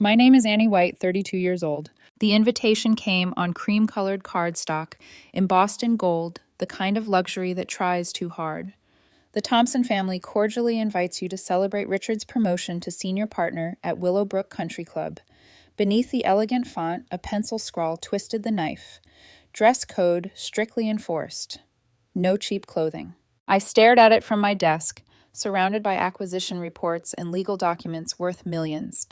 My name is Annie White, 32 years old. The invitation came on cream-colored cardstock, embossed in gold, the kind of luxury that tries too hard. The Thompson family cordially invites you to celebrate Richard's promotion to senior partner at Willowbrook Country Club. Beneath the elegant font, a pencil scrawl twisted the knife. Dress code strictly enforced. No cheap clothing. I stared at it from my desk, surrounded by acquisition reports and legal documents worth millions.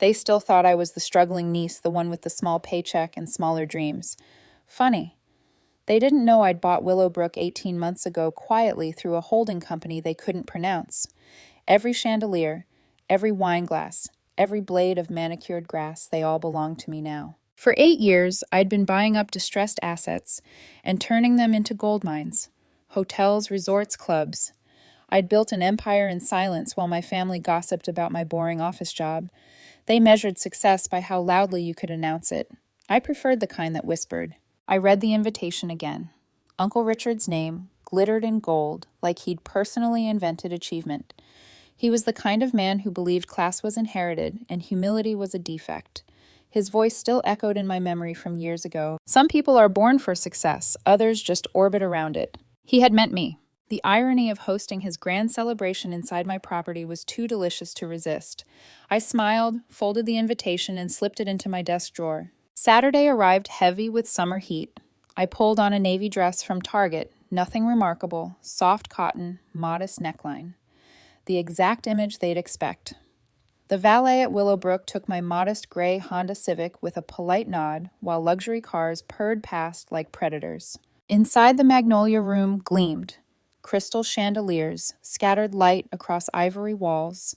They still thought I was the struggling niece, the one with the small paycheck and smaller dreams. Funny. They didn't know I'd bought Willowbrook 18 months ago quietly through a holding company they couldn't pronounce. Every chandelier, every wine glass, every blade of manicured grass, they all belonged to me now. For 8 years, I'd been buying up distressed assets and turning them into gold mines. Hotels, resorts, clubs. I'd built an empire in silence while my family gossiped about my boring office job. They measured success by how loudly you could announce it. I preferred the kind that whispered. I read the invitation again. Uncle Richard's name glittered in gold like he'd personally invented achievement. He was the kind of man who believed class was inherited and humility was a defect. His voice still echoed in my memory from years ago. Some people are born for success, others just orbit around it. He had meant me. The irony of hosting his grand celebration inside my property was too delicious to resist. I smiled, folded the invitation, and slipped it into my desk drawer. Saturday arrived heavy with summer heat. I pulled on a navy dress from Target, nothing remarkable, soft cotton, modest neckline. The exact image they'd expect. The valet at Willowbrook took my modest gray Honda Civic with a polite nod, while luxury cars purred past like predators. Inside the magnolia room gleamed. Crystal chandeliers scattered light across ivory walls.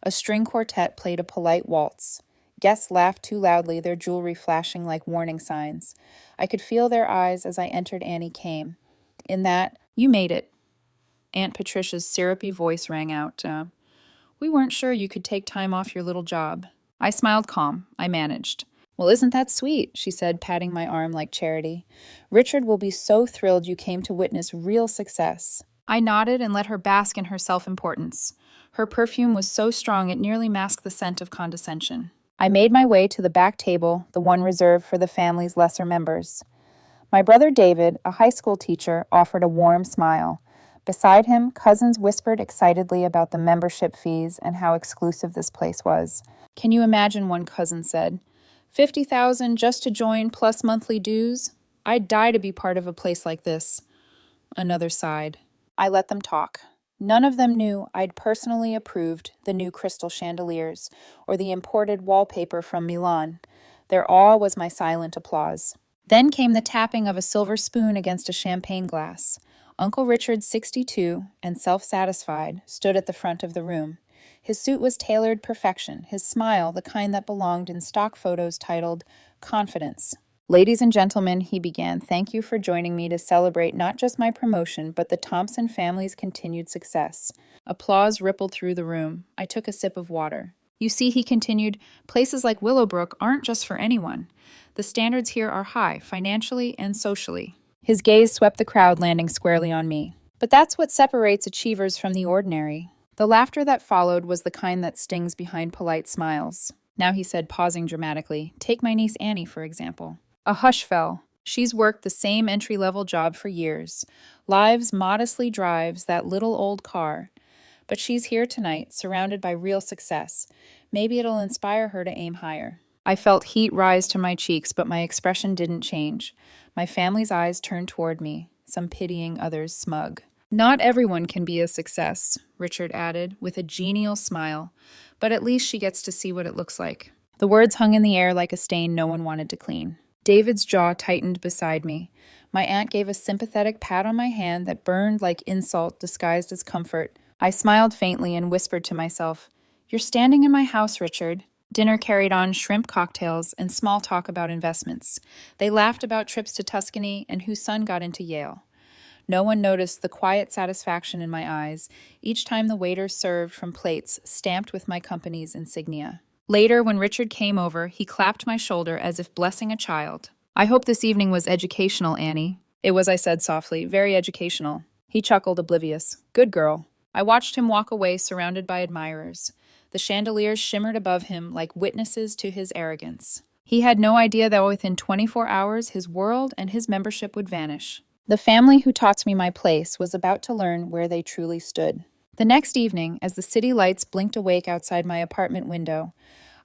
A string quartet played a polite waltz. Guests laughed too loudly, their jewelry flashing like warning signs. I could feel their eyes as I entered. Annie came. In that, "You made it." Aunt Patricia's syrupy voice rang out. We weren't sure you could take time off your little job." I smiled calm. I managed. "Well, isn't that sweet?" she said, patting my arm like charity. "Richard will be so thrilled you came to witness real success." I nodded and let her bask in her self-importance. Her perfume was so strong it nearly masked the scent of condescension. I made my way to the back table, the one reserved for the family's lesser members. My brother David, a high school teacher, offered a warm smile. Beside him, cousins whispered excitedly about the membership fees and how exclusive this place was. "Can you imagine," one cousin said, "50,000 just to join plus monthly dues? I'd die to be part of a place like this." Another sighed. I let them talk. None of them knew I'd personally approved the new crystal chandeliers or the imported wallpaper from Milan. Their awe was my silent applause. Then came the tapping of a silver spoon against a champagne glass. Uncle Richard, 62 and self-satisfied, stood at the front of the room. His suit was tailored perfection, his smile the kind that belonged in stock photos titled Confidence. "Ladies and gentlemen," he began, "thank you for joining me to celebrate not just my promotion, but the Thompson family's continued success." Applause rippled through the room. I took a sip of water. "You see," he continued, "places like Willowbrook aren't just for anyone. The standards here are high, financially and socially." His gaze swept the crowd, landing squarely on me. "But that's what separates achievers from the ordinary." The laughter that followed was the kind that stings behind polite smiles. Now he said, pausing dramatically, "Take my niece Annie, for example." A hush fell. She's worked the same entry-level job for years. Lives modestly drives that little old car. But she's here tonight, surrounded by real success. Maybe it'll inspire her to aim higher. I felt heat rise to my cheeks, but my expression didn't change. My family's eyes turned toward me, some pitying, others smug. "Not everyone can be a success," Richard added, with a genial smile. "But at least she gets to see what it looks like." The words hung in the air like a stain no one wanted to clean. David's jaw tightened beside me. My aunt gave a sympathetic pat on my hand that burned like insult disguised as comfort. I smiled faintly and whispered to myself, "You're standing in my house, Richard." Dinner carried on shrimp cocktails and small talk about investments. They laughed about trips to Tuscany and whose son got into Yale. No one noticed the quiet satisfaction in my eyes each time the waiter served from plates stamped with my company's insignia. Later, when Richard came over, he clapped my shoulder as if blessing a child. "I hope this evening was educational, Annie." "It was," I said softly, "very educational." He chuckled, oblivious. "Good girl." I watched him walk away, surrounded by admirers. The chandeliers shimmered above him like witnesses to his arrogance. He had no idea that within 24 hours his world and his membership would vanish. The family who taught me my place was about to learn where they truly stood. The next evening, as the city lights blinked awake outside my apartment window,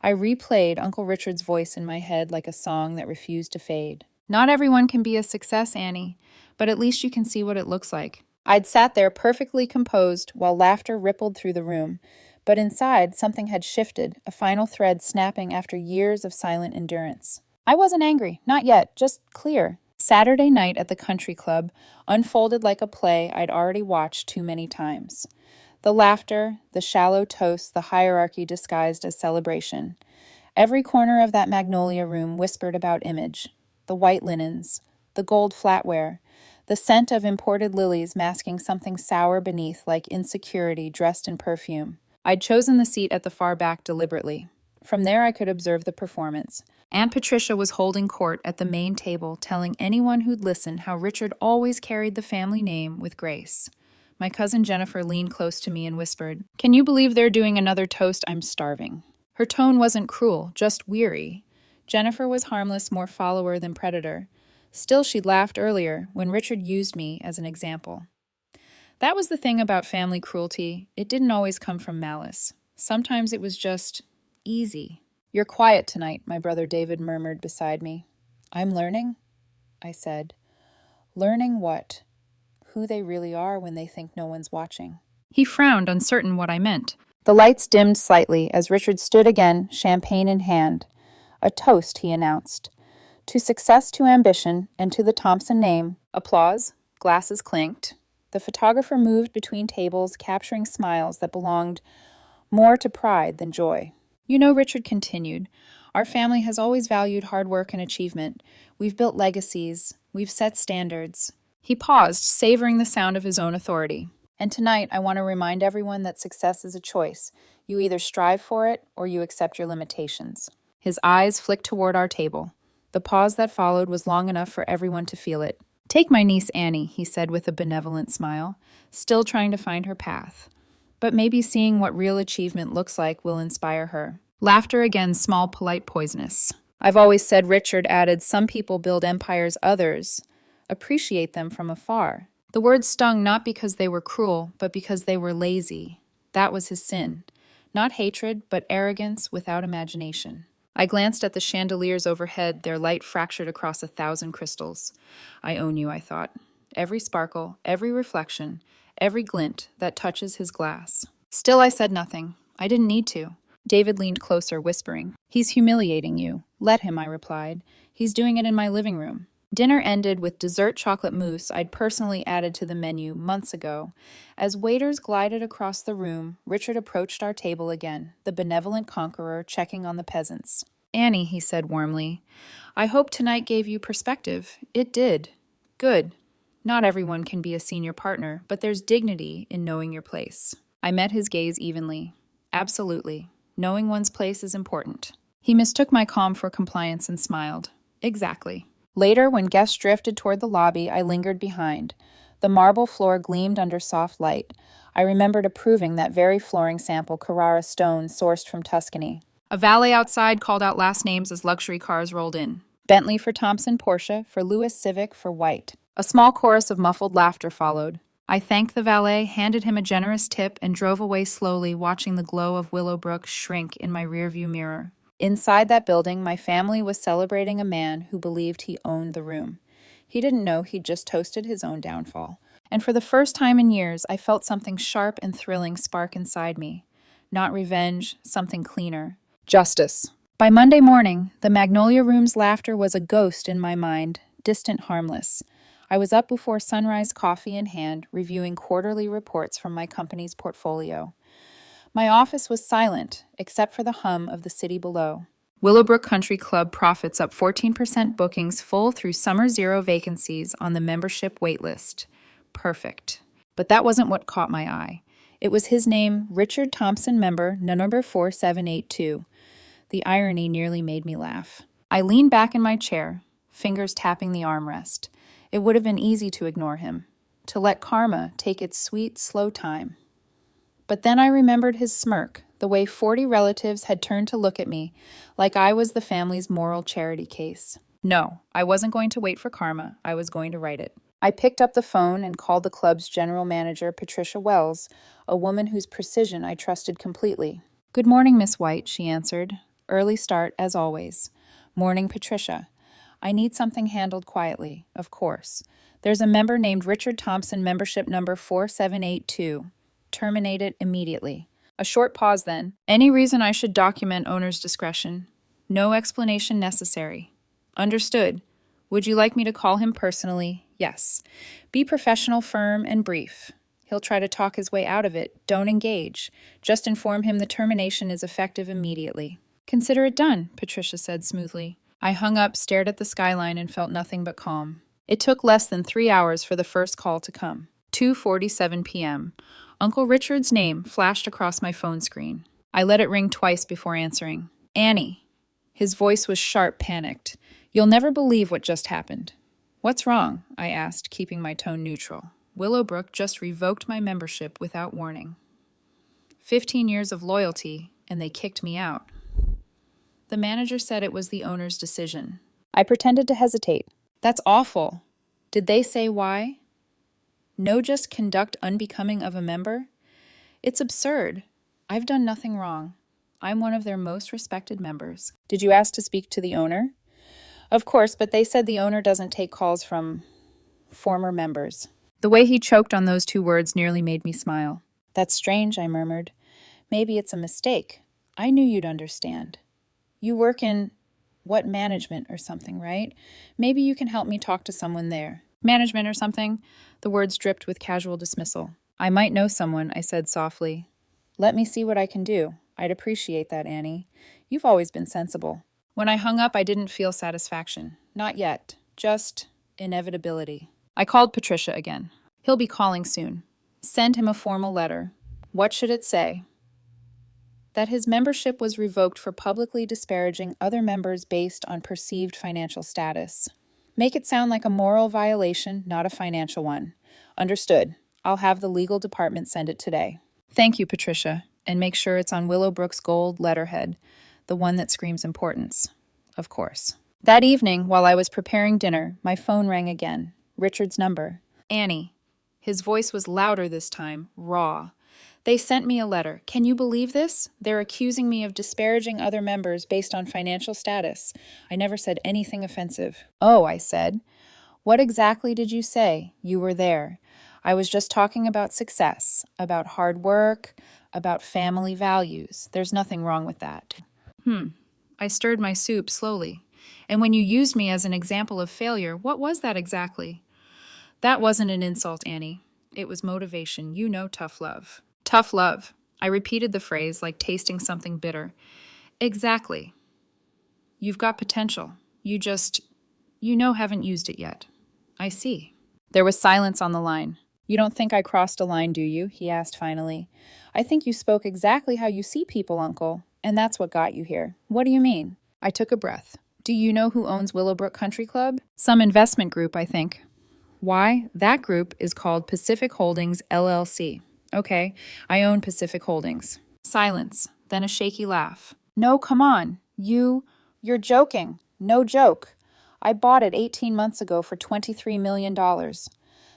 I replayed Uncle Richard's voice in my head like a song that refused to fade. Not everyone can be a success, Annie, but at least you can see what it looks like. I'd sat there perfectly composed while laughter rippled through the room, but inside something had shifted, a final thread snapping after years of silent endurance. I wasn't angry, not yet, just clear. Saturday night at the country club unfolded like a play I'd already watched too many times. The laughter, the shallow toasts, the hierarchy disguised as celebration. Every corner of that magnolia room whispered about image. The white linens, the gold flatware, the scent of imported lilies masking something sour beneath like insecurity dressed in perfume. I'd chosen the seat at the far back deliberately. From there I could observe the performance. Aunt Patricia was holding court at the main table, telling anyone who'd listen how Richard always carried the family name with grace. My cousin Jennifer leaned close to me and whispered, "Can you believe they're doing another toast? I'm starving." Her tone wasn't cruel, just weary. Jennifer was harmless, more follower than predator. Still, she'd laughed earlier when Richard used me as an example. That was the thing about family cruelty. It didn't always come from malice. Sometimes it was just easy. "You're quiet tonight," my brother David murmured beside me. "I'm learning," I said. "Learning what? Who they really are when they think no one's watching." He frowned, uncertain what I meant. The lights dimmed slightly as Richard stood again, champagne in hand. "A toast," he announced. "To success, to ambition, and to the Thompson name." Applause. Glasses clinked. The photographer moved between tables, capturing smiles that belonged more to pride than joy. "You know," Richard continued, "our family has always valued hard work and achievement. We've built legacies. We've set standards." He paused, savoring the sound of his own authority. "And tonight, I want to remind everyone that success is a choice. You either strive for it or you accept your limitations." His eyes flicked toward our table. The pause that followed was long enough for everyone to feel it. "Take my niece Annie," he said with a benevolent smile, still trying to find her path. "But maybe seeing what real achievement looks like will inspire her." Laughter again, small, polite, poisonous. "I've always said," Richard added, "some people build empires, others appreciate them from afar." The words stung not because they were cruel, but because they were lazy. That was his sin. Not hatred, but arrogance without imagination. I glanced at the chandeliers overhead, their light fractured across 1,000 crystals. I own you, I thought. Every sparkle, every reflection, every glint that touches his glass. Still, I said nothing. I didn't need to. David leaned closer, whispering, "He's humiliating you." "Let him," I replied. "He's doing it in my living room." Dinner ended with dessert chocolate mousse I'd personally added to the menu months ago. As waiters glided across the room, Richard approached our table again, the benevolent conqueror checking on the peasants. "Annie," he said warmly, "I hope tonight gave you perspective." It did. Good. Not everyone can be a senior partner, but there's dignity in knowing your place. I met his gaze evenly. Absolutely. Knowing one's place is important. He mistook my calm for compliance and smiled. Exactly. Later, when guests drifted toward the lobby, I lingered behind. The marble floor gleamed under soft light. I remembered approving that very flooring sample Carrara stone sourced from Tuscany. A valet outside called out last names as luxury cars rolled in. Bentley for Thompson, Porsche, for Lewis Civic, for White. A small chorus of muffled laughter followed. I thanked the valet, handed him a generous tip, and drove away slowly, watching the glow of Willowbrook shrink in my rearview mirror. Inside that building, my family was celebrating a man who believed he owned the room. He didn't know he'd just toasted his own downfall. And for the first time in years, I felt something sharp and thrilling spark inside me. Not revenge, something cleaner. Justice. By Monday morning, the Magnolia Room's laughter was a ghost in my mind, distant, harmless. I was up before sunrise, coffee in hand, reviewing quarterly reports from my company's portfolio. My office was silent, except for the hum of the city below. Willowbrook Country Club profits up 14%, bookings full through summer zero vacancies on the membership waitlist. Perfect. But that wasn't what caught my eye. It was his name, Richard Thompson, member, number 4782. The irony nearly made me laugh. I leaned back in my chair, fingers tapping the armrest. It would have been easy to ignore him, to let karma take its sweet, slow time. But then I remembered his smirk, the way 40 relatives had turned to look at me like I was the family's moral charity case. No, I wasn't going to wait for karma. I was going to write it. I picked up the phone and called the club's general manager, Patricia Wells, a woman whose precision I trusted completely. "Good morning, Miss White," she answered. "Early start, as always." "Morning, Patricia. I need something handled quietly, of course. There's a member named Richard Thompson, membership number 4782. Terminate it immediately." A short pause then. "Any reason I should document owner's discretion?" "No explanation necessary." "Understood. Would you like me to call him personally?" "Yes. Be professional, firm, and brief. He'll try to talk his way out of it. Don't engage. Just inform him the termination is effective immediately." "Consider it done," Patricia said smoothly. I hung up, stared at the skyline, and felt nothing but calm. It took less than 3 hours for the first call to come. 2:47 p.m. Uncle Richard's name flashed across my phone screen. I let it ring twice before answering. "Annie." His voice was sharp, panicked. "You'll never believe what just happened." "What's wrong?" I asked, keeping my tone neutral. "Willowbrook just revoked my membership without warning. 15 years of loyalty, and they kicked me out." The manager said it was the owner's decision. I pretended to hesitate. "That's awful. Did they say why?" "No, just conduct unbecoming of a member." "It's absurd. I've done nothing wrong. I'm one of their most respected members." "Did you ask to speak to the owner?" "Of course, but they said the owner doesn't take calls from former members." The way he choked on those 2 words nearly made me smile. "That's strange," I murmured. "Maybe it's a mistake. I knew you'd understand. You work in what, management or something, right? Maybe you can help me talk to someone there." "Management or something?" The words dripped with casual dismissal. "I might know someone," I said softly. "Let me see what I can do. I'd appreciate that, Annie. You've always been sensible." When I hung up, I didn't feel satisfaction. Not yet. Just inevitability. I called Patricia again. "He'll be calling soon. Send him a formal letter." "What should it say?" "That his membership was revoked for publicly disparaging other members based on perceived financial status." "Make it sound like a moral violation, not a financial one." "Understood. I'll have the legal department send it today." "Thank you, Patricia. And make sure it's on Willowbrook's gold letterhead, the one that screams importance." "Of course." That evening, while I was preparing dinner, my phone rang again. Richard's number. "Annie." His voice was louder this time, raw. "They sent me a letter. Can you believe this? They're accusing me of disparaging other members based on financial status. I never said anything offensive." "Oh," I said. "What exactly did you say? You were there." "I was just talking about success, about hard work, about family values. There's nothing wrong with that." I stirred my soup slowly. "And when you used me as an example of failure, what was that exactly?" "That wasn't an insult, Annie. It was motivation. You know tough love." "Tough love." I repeated the phrase like tasting something bitter. "Exactly. You've got potential. You just, haven't used it yet." "I see." There was silence on the line. "You don't think I crossed a line, do you?" he asked finally. "I think you spoke exactly how you see people, Uncle, and that's what got you here." "What do you mean?" I took a breath. "Do you know who owns Willowbrook Country Club?" "Some investment group, I think." "Why, that group is called Pacific Holdings, LLC. "Okay, I own Pacific Holdings." Silence, then a shaky laugh. "No, come on. You're joking." "No joke. I bought it 18 months ago for $23 million.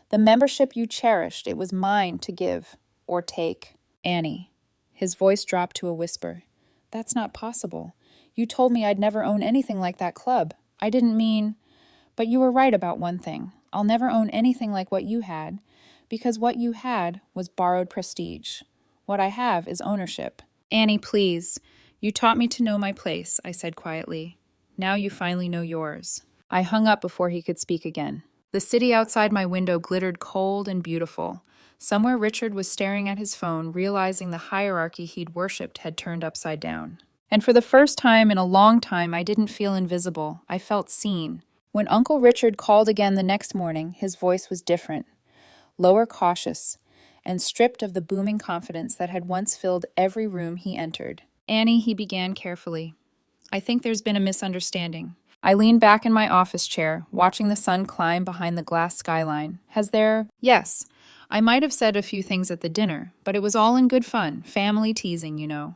The membership you cherished, it was mine to give or take." "Annie." His voice dropped to a whisper. "That's not possible. You told me I'd never own anything like that club. I didn't mean... But you were right about one thing. I'll never own anything like what you had, because what you had was borrowed prestige. What I have is ownership." "Annie, please. You taught me to know my place," I said quietly. "Now you finally know yours." I hung up before he could speak again. The city outside my window glittered cold and beautiful. Somewhere Richard was staring at his phone, realizing the hierarchy he'd worshipped had turned upside down. And for the first time in a long time, I didn't feel invisible. I felt seen. When Uncle Richard called again the next morning, his voice was different. Lower, cautious, and stripped of the booming confidence that had once filled every room he entered. "Annie," he began carefully, "I think there's been a misunderstanding." I leaned back in my office chair, watching the sun climb behind the glass skyline. "Has there?" "Yes. I might have said a few things at the dinner, but it was all in good fun, family teasing, you know."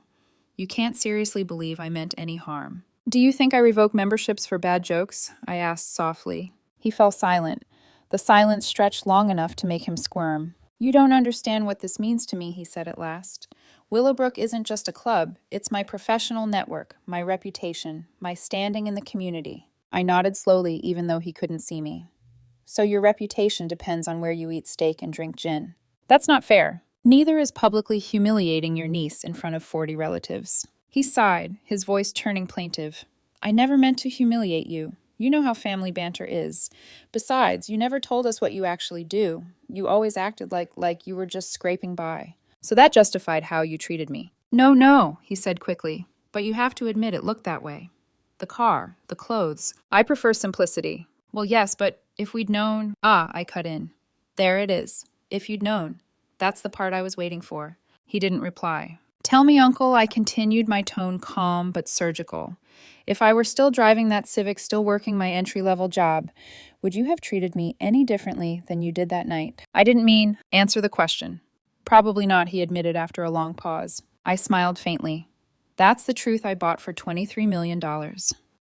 You can't seriously believe I meant any harm. Do you think I revoke memberships for bad jokes? I asked softly. He fell silent. The silence stretched long enough to make him squirm. You don't understand what this means to me, he said at last. Willowbrook isn't just a club, it's my professional network, my reputation, my standing in the community. I nodded slowly, even though he couldn't see me. So your reputation depends on where you eat steak and drink gin. That's not fair. Neither is publicly humiliating your niece in front of 40 relatives. He sighed, his voice turning plaintive. I never meant to humiliate you. You know how family banter is. Besides, you never told us what you actually do. You always acted like you were just scraping by. So that justified how you treated me. No, he said quickly. But you have to admit it looked that way. The car, the clothes. I prefer simplicity. Well, yes, but if we'd known... I cut in. There it is. If you'd known. That's the part I was waiting for. He didn't reply. Tell me, Uncle, I continued, my tone calm but surgical. If I were still driving that Civic, still working my entry-level job, would you have treated me any differently than you did that night? I didn't mean... Answer the question. Probably not, he admitted after a long pause. I smiled faintly. That's the truth I bought for $23 million.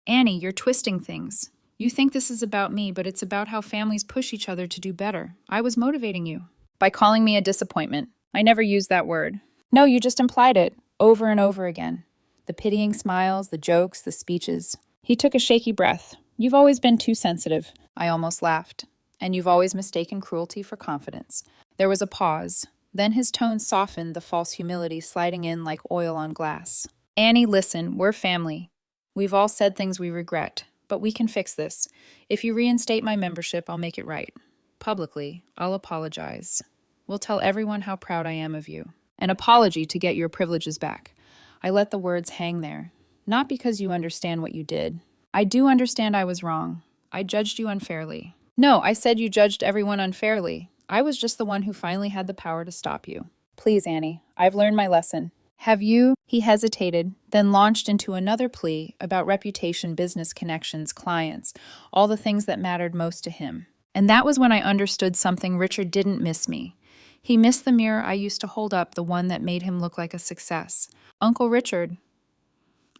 Annie, you're twisting things. You think this is about me, but it's about how families push each other to do better. I was motivating you. By calling me a disappointment. I never used that word. No, you just implied it, over and over again. The pitying smiles, the jokes, the speeches. He took a shaky breath. You've always been too sensitive. I almost laughed. And you've always mistaken cruelty for confidence. There was a pause. Then his tone softened, the false humility sliding in like oil on glass. Annie, listen, we're family. We've all said things we regret, but we can fix this. If you reinstate my membership, I'll make it right. Publicly, I'll apologize. We'll tell everyone how proud I am of you. An apology to get your privileges back. I let the words hang there. Not because you understand what you did. I do understand I was wrong. I judged you unfairly. No, I said you judged everyone unfairly. I was just the one who finally had the power to stop you. Please, Annie, I've learned my lesson. Have you? He hesitated, then launched into another plea about reputation, business connections, clients, all the things that mattered most to him. And that was when I understood something. Richard didn't miss me. He missed the mirror I used to hold up, the one that made him look like a success. Uncle Richard,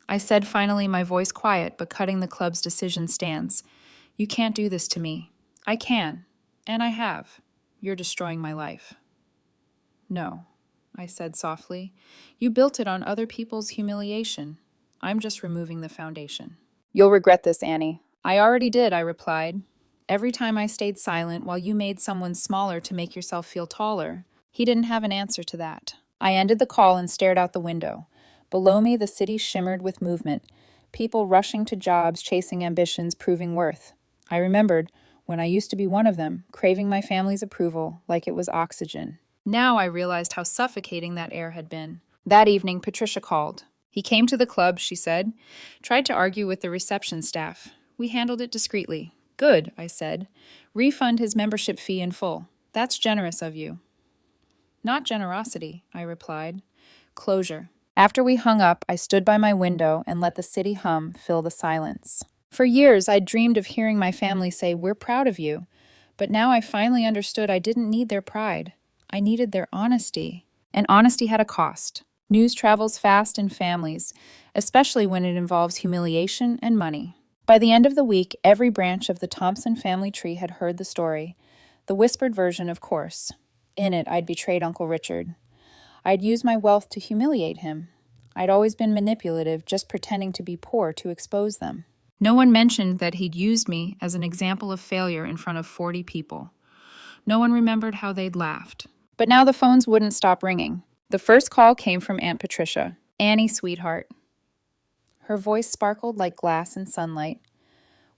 I said finally, my voice quiet but cutting the club's decision stance. You can't do this to me. I can, and I have. You're destroying my life. No, I said softly. You built it on other people's humiliation. I'm just removing the foundation. You'll regret this, Annie. I already did, I replied. Every time I stayed silent while you made someone smaller to make yourself feel taller. He didn't have an answer to that. I ended the call and stared out the window. Below me, the city shimmered with movement. People rushing to jobs, chasing ambitions, proving worth. I remembered when I used to be one of them, craving my family's approval like it was oxygen. Now I realized how suffocating that air had been. That evening, Patricia called. He came to the club, she said. Tried to argue with the reception staff. We handled it discreetly. Good, I said. Refund his membership fee in full. That's generous of you. Not generosity, I replied. Closure. After we hung up, I stood by my window and let the city hum fill the silence. For years, I'd dreamed of hearing my family say, "We're proud of you." But now I finally understood I didn't need their pride. I needed their honesty. And honesty had a cost. News travels fast in families, especially when it involves humiliation and money. By the end of the week, every branch of the Thompson family tree had heard the story. The whispered version, of course. In it, I'd betrayed Uncle Richard. I'd used my wealth to humiliate him. I'd always been manipulative, just pretending to be poor to expose them. No one mentioned that he'd used me as an example of failure in front of 40 people. No one remembered how they'd laughed. But now the phones wouldn't stop ringing. The first call came from Aunt Patricia. Annie, sweetheart. Her voice sparkled like glass in sunlight.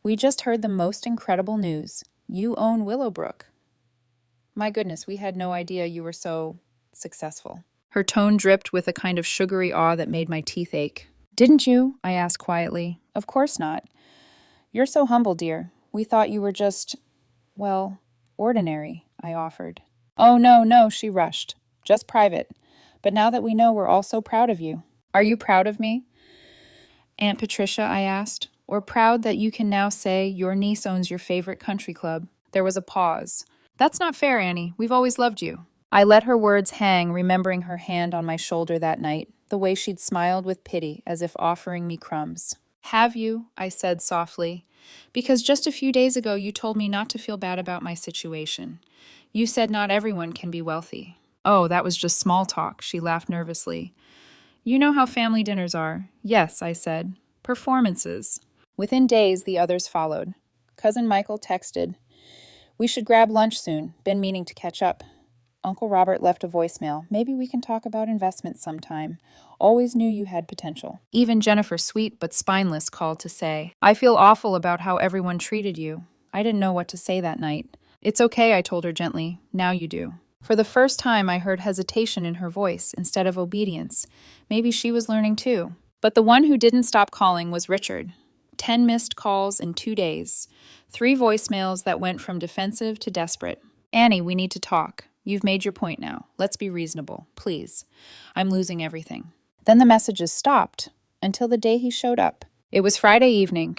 We just heard the most incredible news. You own Willowbrook. My goodness, we had no idea you were so successful. Her tone dripped with a kind of sugary awe that made my teeth ache. Didn't you? I asked quietly. Of course not. You're so humble, dear. We thought you were just, well, ordinary, I offered. Oh, no, she rushed. Just private. But now that we know, we're all so proud of you. Are you proud of me? Aunt Patricia, I asked, or proud that you can now say your niece owns your favorite country club? There was a pause. That's not fair, Annie. We've always loved you. I let her words hang, remembering her hand on my shoulder that night. the way she'd smiled with pity as if offering me crumbs. "Have you?" I said softly. "Because just a few days ago you told me not to feel bad about my situation. You said not everyone can be wealthy." "Oh, that was just small talk," she laughed nervously. "You know how family dinners are." "Yes," I said. "Performances." Within days, the others followed. Cousin Michael texted, "We should grab lunch soon. Been meaning to catch up." Uncle Robert left a voicemail. "Maybe we can talk about investments sometime. Always knew you had potential." Even Jennifer, sweet but spineless, called to say, "I feel awful about how everyone treated you." I didn't know what to say that night. "It's okay," I told her gently. "Now you do." For the first time, I heard hesitation in her voice instead of obedience. Maybe she was learning too. But the one who didn't stop calling was Richard. 10 missed calls in 2 days. 3 voicemails that went from defensive to desperate. "Annie, we need to talk. You've made your point now. Let's be reasonable, please. I'm losing everything." Then the messages stopped, until the day he showed up. It was Friday evening.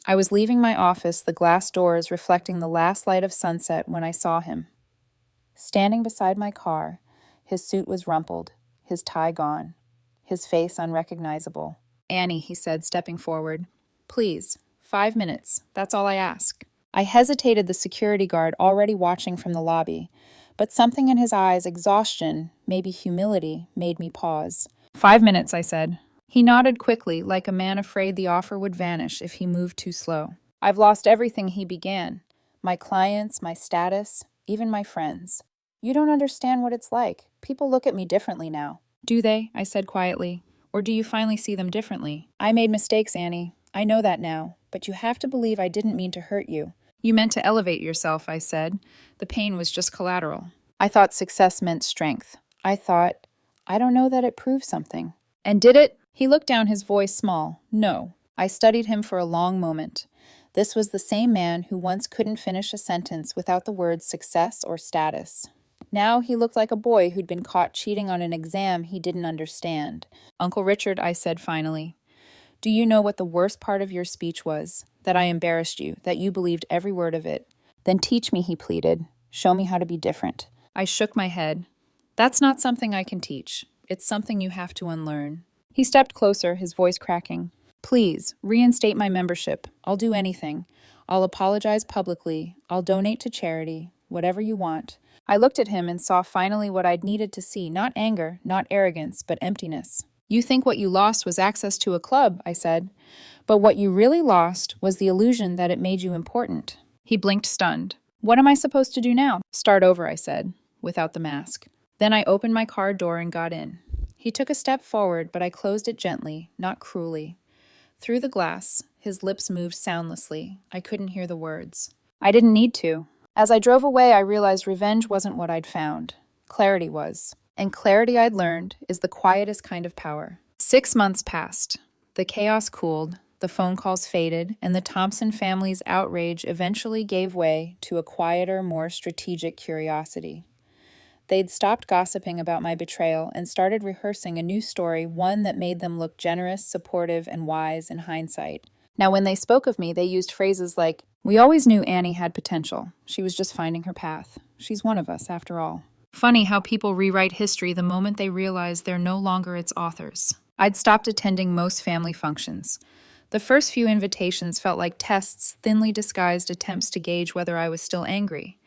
I was leaving my office, the glass doors reflecting the last light of sunset when I saw him. Standing beside my car, his suit was rumpled, his tie gone, his face unrecognizable. "Annie," he said, stepping forward. "Please, 5 minutes. That's all I ask." I hesitated, the security guard already watching from the lobby, but something in his eyes, exhaustion, maybe humility, made me pause. "5 minutes," I said. He nodded quickly, like a man afraid the offer would vanish if he moved too slow. "I've lost everything," he began. "My clients, my status, even my friends. You don't understand what it's like. People look at me differently now." "Do they?" I said quietly. "Or do you finally see them differently?" "I made mistakes, Annie. I know that now. But you have to believe I didn't mean to hurt you." "You meant to elevate yourself," I said. "The pain was just collateral." "I thought success meant strength. I don't know that it proved something." "And did it?" He looked down, his voice small. "No." I studied him for a long moment. This was the same man who once couldn't finish a sentence without the words success or status. Now he looked like a boy who'd been caught cheating on an exam he didn't understand. "Uncle Richard," I said finally, "do you know what the worst part of your speech was? That I embarrassed you, that you believed every word of it." "Then teach me," he pleaded. "Show me how to be different." I shook my head. "That's not something I can teach. It's something you have to unlearn." He stepped closer, his voice cracking. "Please, reinstate my membership. I'll do anything. I'll apologize publicly. I'll donate to charity. Whatever you want." I looked at him and saw finally what I'd needed to see, not anger, not arrogance, but emptiness. "You think what you lost was access to a club," I said. "But what you really lost was the illusion that it made you important." He blinked, stunned. "What am I supposed to do now?" "Start over," I said, without the mask. Then I opened my car door and got in. He took a step forward, but I closed it gently, not cruelly. Through the glass, his lips moved soundlessly. I couldn't hear the words. I didn't need to. As I drove away, I realized revenge wasn't what I'd found. Clarity was. And clarity, I'd learned, is the quietest kind of power. 6 months passed. The chaos cooled, the phone calls faded, and the Thompson family's outrage eventually gave way to a quieter, more strategic curiosity. They'd stopped gossiping about my betrayal and started rehearsing a new story, one that made them look generous, supportive, and wise in hindsight. Now, when they spoke of me, they used phrases like, "We always knew Annie had potential. She was just finding her path. She's one of us, after all." Funny how people rewrite history the moment they realize they're no longer its authors. I'd stopped attending most family functions. The first few invitations felt like tests, thinly disguised attempts to gauge whether I was still angry.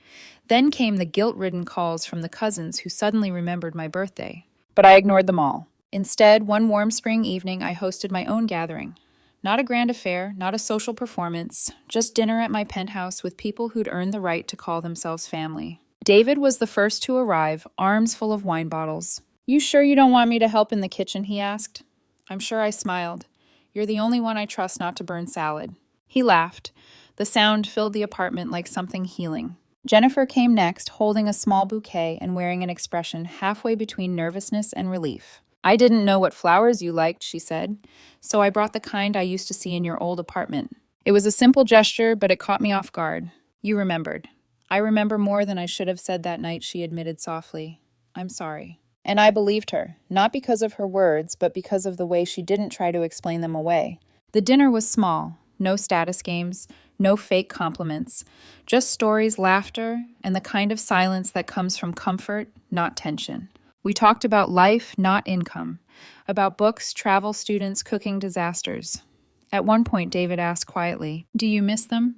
Then came the guilt-ridden calls from the cousins who suddenly remembered my birthday. But I ignored them all. Instead, one warm spring evening, I hosted my own gathering. Not a grand affair, not a social performance, just dinner at my penthouse with people who'd earned the right to call themselves family. David was the first to arrive, arms full of wine bottles. "You sure you don't want me to help in the kitchen?" he asked. I'm sure I smiled. "You're the only one I trust not to burn salad." He laughed. The sound filled the apartment like something healing. Jennifer came next, holding a small bouquet and wearing an expression halfway between nervousness and relief. "I didn't know what flowers you liked," she said, "so I brought the kind I used to see in your old apartment." It was a simple gesture, but it caught me off guard. "You remembered." "I remember more than I should have said that night," she admitted softly. "I'm sorry." And I believed her, not because of her words, but because of the way she didn't try to explain them away. The dinner was small. No status games, no fake compliments, just stories, laughter, and the kind of silence that comes from comfort, not tension. We talked about life, not income, about books, travel, students, cooking, disasters. At one point, David asked quietly, "Do you miss them?"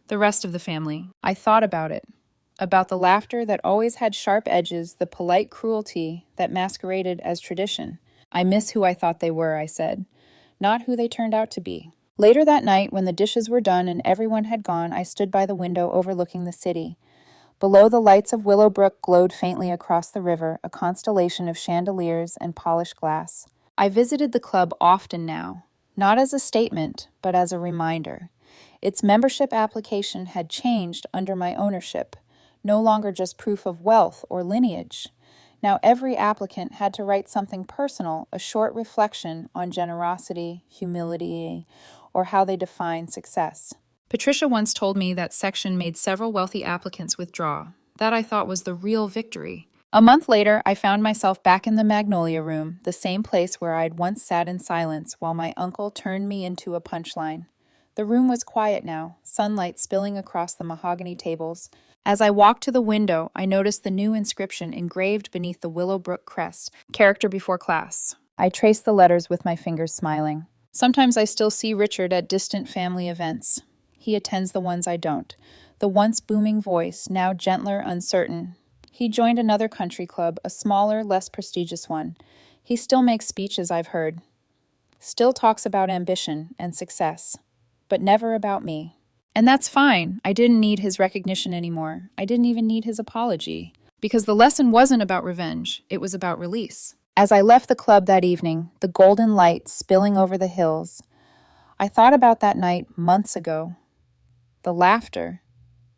The rest of the family. I thought about the laughter that always had sharp edges, the polite cruelty that masqueraded as tradition. "I miss who I thought they were," I said, "not who they turned out to be." Later that night, when the dishes were done and everyone had gone, I stood by the window overlooking the city. Below, the lights of Willowbrook glowed faintly across the river, a constellation of chandeliers and polished glass. I visited the club often now, not as a statement, but as a reminder. Its membership application had changed under my ownership, no longer just proof of wealth or lineage. Now every applicant had to write something personal, a short reflection on generosity, humility, or how they define success. Patricia once told me that section made several wealthy applicants withdraw. That I thought was the real victory. A month later, I found myself back in the Magnolia Room, the same place where I'd once sat in silence while my uncle turned me into a punchline. The room was quiet now, sunlight spilling across the mahogany tables. As I walked to the window, I noticed the new inscription engraved beneath the Willowbrook crest, "Character before class." I traced the letters with my fingers, smiling. Sometimes I still see Richard at distant family events. He attends the ones I don't. The once booming voice, now gentler, uncertain. He joined another country club, a smaller, less prestigious one. He still makes speeches, I've heard. Still talks about ambition and success. But never about me. And that's fine. I didn't need his recognition anymore. I didn't even need his apology. Because the lesson wasn't about revenge. It was about release. As I left the club that evening, the golden light spilling over the hills, I thought about that night months ago. The laughter,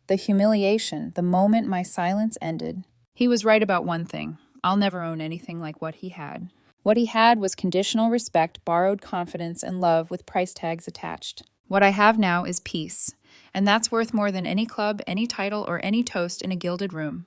the humiliation, the moment my silence ended. He was right about one thing. I'll never own anything like what he had. What he had was conditional respect, borrowed confidence, and love with price tags attached. What I have now is peace, and that's worth more than any club, any title, or any toast in a gilded room.